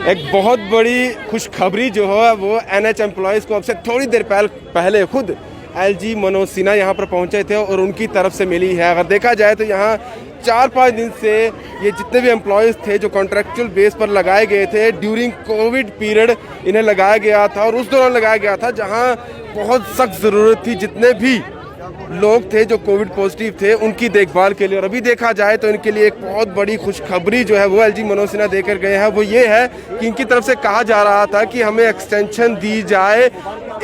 एक बहुत बड़ी खुशखबरी जो है वो एनएच एम्प्लॉयज़ को अब से थोड़ी देर पहले खुद एलजी मनोज सिन्हा यहाँ पर पहुँचे थे और उनकी तरफ से मिली है। अगर देखा जाए तो यहाँ 4-5 दिन से ये जितने भी एम्प्लॉयज़ थे जो कॉन्ट्रैक्चुअल बेस पर लगाए गए थे ड्यूरिंग कोविड पीरियड इन्हें लगाया गया था और उस दौरान लगाया गया था जहाँ बहुत सख्त ज़रूरत थी जितने भी लोग थे जो कोविड पॉजिटिव थे उनकी देखभाल के लिए। और अभी देखा जाए तो इनके लिए एक बहुत बड़ी खुशखबरी जो है वो एलजी मनोज सिन्हा देकर गए हैं। वो ये है कि इनकी तरफ से कहा जा रहा था कि हमें एक्सटेंशन दी जाए,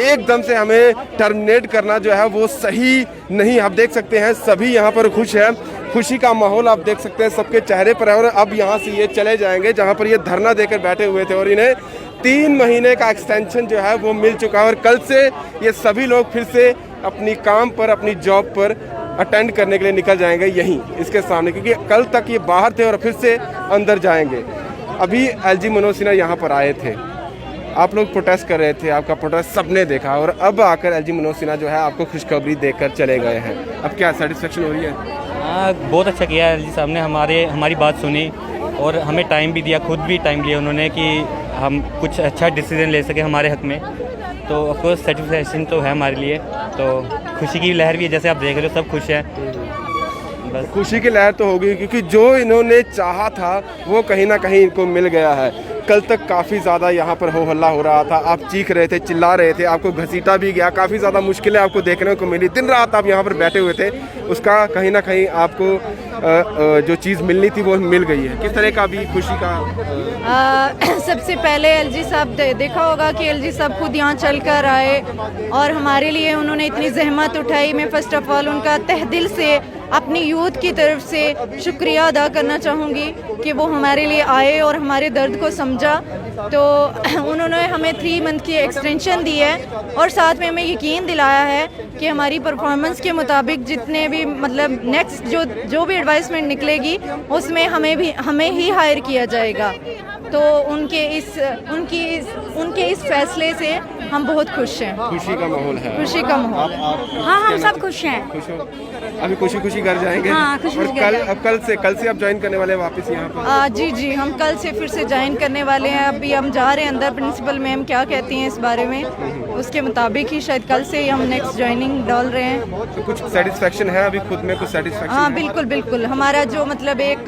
एकदम से हमें टर्मिनेट करना जो है वो सही नहीं। आप देख सकते हैं सभी यहाँ पर खुश हैं, खुशी का माहौल आप देख सकते हैं सबके चेहरे पर है। और अब यहाँ से ये चले जाएंगे जहाँ पर ये धरना देकर बैठे हुए थे और इन्हें 3 महीने का एक्सटेंशन जो है वो मिल चुका है। और कल से ये सभी लोग फिर से अपनी काम पर, अपनी जॉब पर अटेंड करने के लिए निकल जाएंगे यहीं इसके सामने, क्योंकि कल तक ये बाहर थे और फिर से अंदर जाएंगे। अभी एलजी मनोज सिन्हा यहाँ पर आए थे, आप लोग प्रोटेस्ट कर रहे थे, आपका प्रोटेस्ट सबने देखा और अब आकर एलजी मनोज सिन्हा जो है आपको खुशखबरी देकर चले गए हैं। अब क्या सेटिस्फेक्शन हो रही है? हाँ, बहुत अच्छा किया एलजी साहब ने, हमारी बात सुनी और हमें टाइम भी दिया, खुद भी टाइम लिया उन्होंने कि हम कुछ अच्छा डिसीजन ले सके हमारे हक में। तो ऑफकोर्स सेटिस्फेक्शन तो है हमारे लिए, तो खुशी की लहर भी है, जैसे आप देख रहे हो सब खुश हैं। बस खुशी की लहर तो होगी क्योंकि जो इन्होंने चाहा था वो कहीं ना कहीं इनको मिल गया है। कल तक काफ़ी ज़्यादा यहाँ पर हो हल्ला हो रहा था, आप चीख रहे थे, चिल्ला रहे थे, आपको घसीटा भी गया, काफ़ी ज़्यादा मुश्किलें आपको देखने को मिली, दिन रात आप यहाँ पर बैठे हुए थे, उसका कहीं ना कहीं आपको जो चीज़ मिलनी थी वो मिल गई है। किस तरह का भी खुशी का सबसे पहले एलजी साहब देखा होगा कि एलजी साहब खुद यहाँ चल कर आए और हमारे लिए उन्होंने इतनी जहमत उठाई। मैं फ़र्स्ट ऑफ ऑल उनका तहे दिल से अपनी यूथ की तरफ से शुक्रिया अदा करना चाहूँगी कि वो हमारे लिए आए और हमारे दर्द को समझा। तो उन्होंने हमें 3 मंथ की एक्सटेंशन दी है और साथ में हमें यकीन दिलाया है कि हमारी परफॉर्मेंस के मुताबिक जितने भी मतलब नेक्स्ट जो भी एडवाइसमेंट निकलेगी उसमें हमें ही हायर किया जाएगा। तो उनके इस फैसले से हम बहुत खुश हैं। खुशी का माहौल है? खुशी का माहौल। हाँ, हम सब खुश हैं। खुश हो? अभी खुशी घर जाएंगे? हाँ, खुशी और कल से आप ज्वाइन करने वाले हैं वापस यहाँ पर? जी, हम कल से फिर से ज्वाइन करने वाले हैं। अभी हम जा रहे हैं अंदर, प्रिंसिपल मैम क्या कहती हैं इस बारे में, उसके मुताबिक ही शायद कल से ही हम नेक्स्ट ज्वाइनिंग डाल रहे हैं। तो कुछ सेटिस्फेक्शन है अभी खुद में? कुछ सेटिस्फेक्शन? हाँ, बिल्कुल। हमारा जो मतलब एक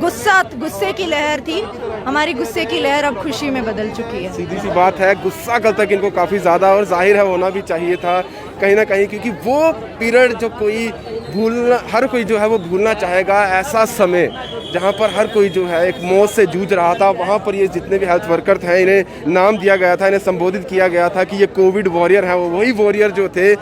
गुस्से की लहर थी, हमारी गुस्से की लहर अब खुशी में बदल चुकी है। सीधी सी बात है, गुस्सा कल तक इनको काफ़ी ज़्यादा और जाहिर है होना भी चाहिए था कहीं ना कहीं, क्योंकि वो पीरियड जो हर कोई जो है वो भूलना चाहेगा। ऐसा समय जहाँ पर हर कोई जो है एक मौत से जूझ रहा था, वहाँ पर ये जितने भी हेल्थ वर्कर थे इन्हें नाम दिया गया था, इन्हें संबोधित किया गया था कि ये कोविड वॉरियर है। वही वॉरियर जो थे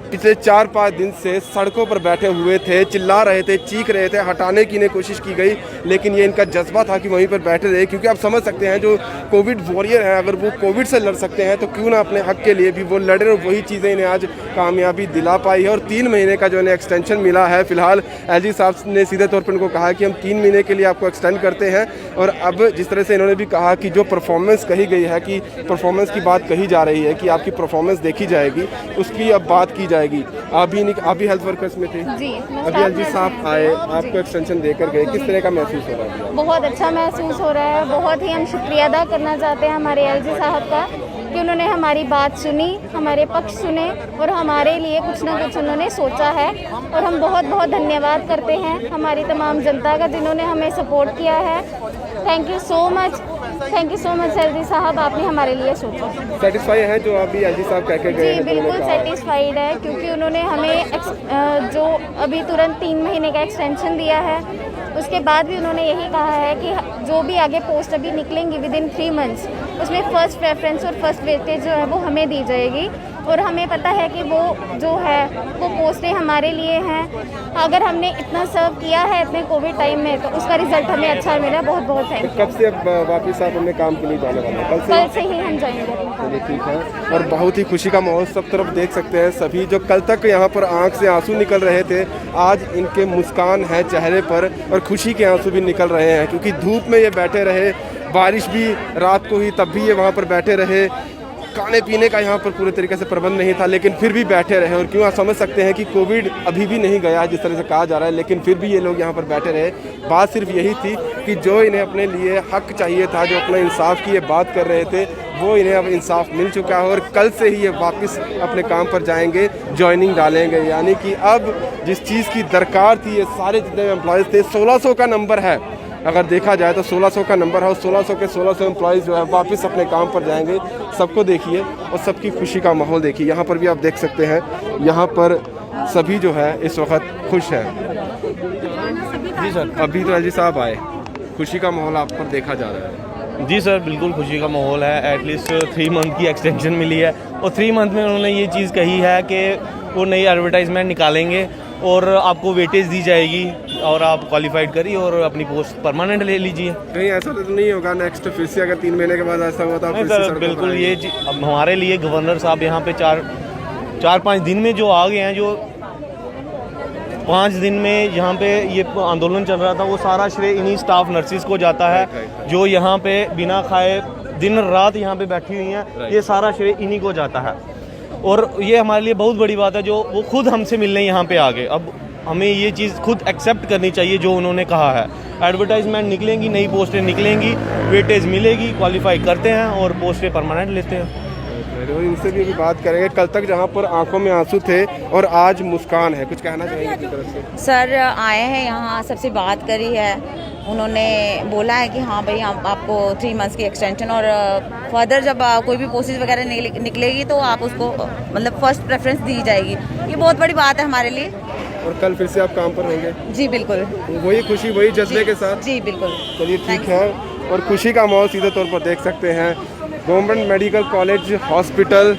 पिछले 4-5 दिन से सड़कों पर बैठे हुए थे, चिल्ला रहे थे, चीख रहे थे, हटाने की इन्हें कोशिश की गई, लेकिन ये इनका जज्बा था कि वहीं पर बैठे रहे। क्योंकि आप समझ सकते हैं जो कोविड वॉरियर हैं अगर वो कोविड से लड़ सकते हैं तो क्यों ना अपने हक के लिए भी वो लड़े। और वही चीज़ें इन्हें आज कामयाबी दिला पाई है। और 3 महीने का जो इन्हें एक्सटेंशन मिला है, फिलहाल एलजी साहब ने सीधे तौर पर इनको कहा कि हम 3 महीने के लिए आपको एक्सटेंड करते हैं। और अब जिस तरह से इन्होंने भी कहा कि जो परफॉर्मेंस कही गई है, कि परफॉर्मेंस की बात कही जा रही है कि आपकी परफॉर्मेंस देखी जाएगी, उसकी अब बात की जाएगी। आप भी हेल्थ वर्कर्स में थे जी, अभी एलजी साहब आए, आपको एक्सटेंशन देकर गए, किस तरह का महसूस हो रहा है? बहुत अच्छा महसूस हो रहा है। बहुत ही हम शुक्रिया अदा करना चाहते हैं हमारे एलजी साहब का कि उन्होंने हमारी बात सुनी, हमारे पक्ष सुने और हमारे लिए कुछ ना कुछ उन्होंने सोचा है। और हम बहुत बहुत धन्यवाद करते हैं हमारी तमाम जनता का जिन्होंने हमें सपोर्ट किया है। Thank you so much LG साहब, आपने हमारे लिए सोचा। सेटिस्फाई है जो अभी एलजी साहब कह के गए? जी, बिल्कुल सेटिस्फाइड है, क्योंकि उन्होंने हमें जो अभी तुरंत 3 महीने का एक्सटेंशन दिया है, उसके बाद भी उन्होंने यही कहा है कि जो भी आगे पोस्ट अभी निकलेंगी विदिन 3 मंथ्स उसमें फ़र्स्ट प्रेफरेंस और फर्स्ट वेटेज जो है वो हमें दी जाएगी। और हमें पता है कि वो जो है वो पोस्टें हमारे लिए हैं। अगर हमने इतना सर्व किया है अपने कोविड टाइम में तो उसका रिजल्ट हमें अच्छा मिला। बहुत बहुत थैंक यू। कब से अब वापस आप अपने काम के लिए जाने वाले हैं? कल से ही हम जाएंगे। चलिए ठीक है। और बहुत ही खुशी का माहौल सब तरफ देख सकते हैं। सभी जो कल तक यहाँ पर आंख से आंसू निकल रहे थे, आज इनके मुस्कान है चेहरे पर और खुशी के आंसू भी निकल रहे हैं, क्योंकि धूप में ये बैठे रहे, बारिश भी रात को ही तब भी ये वहाँ पर बैठे रहे। खाने पीने का यहाँ पर पूरे तरीके से प्रबंध नहीं था, लेकिन फिर भी बैठे रहे। और क्यों आप समझ सकते हैं कि कोविड अभी भी नहीं गया है जिस तरह से कहा जा रहा है, लेकिन फिर भी ये लोग यहाँ पर बैठे रहे। बात सिर्फ यही थी कि जो इन्हें अपने लिए हक चाहिए था, जो अपना इंसाफ की ये बात कर रहे थे, वो इन्हें अब इंसाफ मिल चुका है और कल से ही ये वापस अपने काम पर जाएंगे, ज्वाइनिंग डालेंगे। यानी कि अब जिस चीज़ की दरकार थी, ये सारे जितने एम्प्लॉयज़ थे, 1600 का नंबर है, अगर देखा जाए तो 1600 का नंबर है और 1600 के 1600 एम्प्लॉयज़ जो है वापस अपने काम पर जाएंगे। सबको देखिए और सबकी खुशी का माहौल देखिए। यहाँ पर भी आप देख सकते हैं, यहाँ पर सभी जो है इस वक्त खुश हैं। जी सर, अभी तो एलजी साहब आए, खुशी का माहौल आप पर देखा जा रहा है। जी सर, बिल्कुल खुशी का माहौल है। एटलीस्ट 3 मंथ की एक्सटेंशन मिली है और 3 मंथ में उन्होंने ये चीज़ कही है कि वो नई एडवर्टाइजमेंट निकालेंगे और आपको वेटेज दी जाएगी और आप क्वालिफाइड करिए और अपनी पोस्ट परमानेंट ले लीजिए। कहीं ऐसा तो नहीं होगा नेक्स्ट फिर से अगर 3 महीने के बाद ऐसा हुआ तो आप नहीं फिर से सर, सड़कों पर बिल्कुल आएंगे? ये अब हमारे लिए गवर्नर साहब यहाँ पे 4-5 दिन में जो आ गए हैं, जो 5 दिन में यहाँ पे ये आंदोलन चल रहा था, वो सारा श्रेय इन्हीं स्टाफ नर्सिस को जाता है जो यहाँ पे बिना खाए दिन रात यहाँ पे बैठी हुई हैं। ये सारा श्रेय इन्हीं को जाता है और ये हमारे लिए बहुत बड़ी बात है जो वो खुद हमसे मिलने यहाँ पे आ गए। अब हमें ये चीज़ खुद एक्सेप्ट करनी चाहिए जो उन्होंने कहा है। एडवर्टाइजमेंट निकलेंगी, नई पोस्टें निकलेंगी, वेटेज मिलेगी, क्वालिफाई करते हैं और पोस्टें परमानेंट लेते हैं। और इनसे भी अभी बात करेंगे। कल तक जहाँ पर आंखों में आंसू थे और आज मुस्कान है, कुछ कहना चाहेंगे अपनी तरफ से? सर आए हैं यहाँ, सबसे बात करी है, उन्होंने बोला है कि हाँ भाई हम आपको 3 मंथ्स की एक्सटेंशन और फर्दर जब कोई भी पोस्टेज वगैरह निकलेगी तो आप उसको मतलब फर्स्ट प्रेफरेंस दी जाएगी। ये बहुत बड़ी बात है हमारे लिए। और कल फिर से आप काम पर होंगे? जी बिल्कुल, वही खुशी, वही जज्बे के साथ? जी बिल्कुल। चलिए ठीक है। और खुशी का माहौल सीधे तौर पर देख सकते हैं गवर्नमेंट मेडिकल कॉलेज हॉस्पिटल,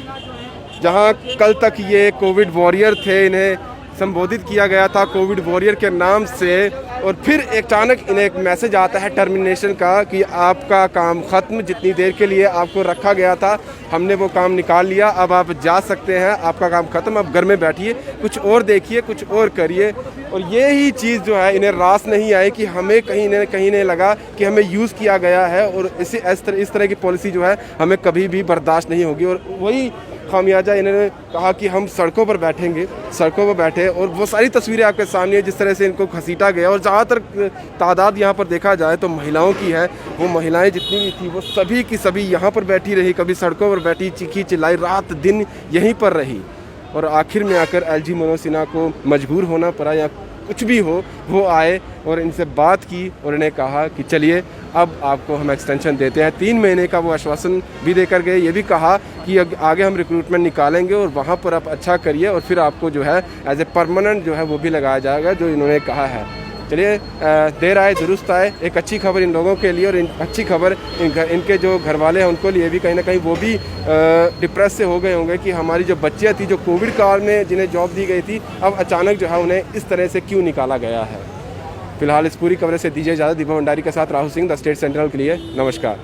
जहां कल तक ये कोविड वॉरियर थे, इन्हें संबोधित किया गया था कोविड वॉरियर के नाम से, और फिर अचानक इन्हें एक मैसेज आता है टर्मिनेशन का कि आपका काम ख़त्म, जितनी देर के लिए आपको रखा गया था हमने वो काम निकाल लिया, अब आप जा सकते हैं, आपका काम ख़त्म, अब घर में बैठिए, कुछ और देखिए, कुछ और करिए। और ये ही चीज़ जो है इन्हें रास नहीं आई कि हमें कहीं नहीं लगा कि हमें यूज़ किया गया है और इस तरह की पॉलिसी जो है हमें कभी भी बर्दाश्त नहीं होगी। और वही खामियाजा इन्होंने कहा कि हम सड़कों पर बैठेंगे, सड़कों पर बैठे, और वो सारी तस्वीरें आपके सामने है जिस तरह से इनको घसीटा गया। और ज़्यादातर तादाद यहाँ पर देखा जाए तो महिलाओं की है, वो महिलाएं जितनी भी थी वो सभी की सभी यहाँ पर बैठी रही, कभी सड़कों पर बैठी, चीखी चिल्लाई, रात दिन यहीं पर रही। और आखिर में आकर एलजी मनोज सिन्हा को मजबूर होना पड़ा, या कुछ भी हो, वो आए और इनसे बात की और इन्हें कहा कि चलिए अब आपको हम एक्सटेंशन देते हैं। 3 महीने का वो आश्वासन भी देकर गए, ये भी कहा कि आगे हम रिक्रूटमेंट निकालेंगे और वहाँ पर आप अच्छा करिए और फिर आपको जो है एज ए परमानेंट जो है वो भी लगाया जाएगा, जो इन्होंने कहा है। चलिए देर आए दुरुस्त आए, एक अच्छी खबर इन लोगों के लिए, और अच्छी खबर इनके जो घर वाले हैं उनको लिए भी, कहीं ना कहीं वो भी डिप्रेस से हो गए होंगे कि हमारी जो बच्चियाँ थी जो कोविड काल में जिन्हें जॉब दी गई थी, अब अचानक जो है उन्हें इस तरह से क्यों निकाला गया है। फिलहाल इस पूरी कवरेज से दीजिए इजाज़त। दीपक भंडारी के साथ Rahul Singh, the state central के लिए नमस्कार।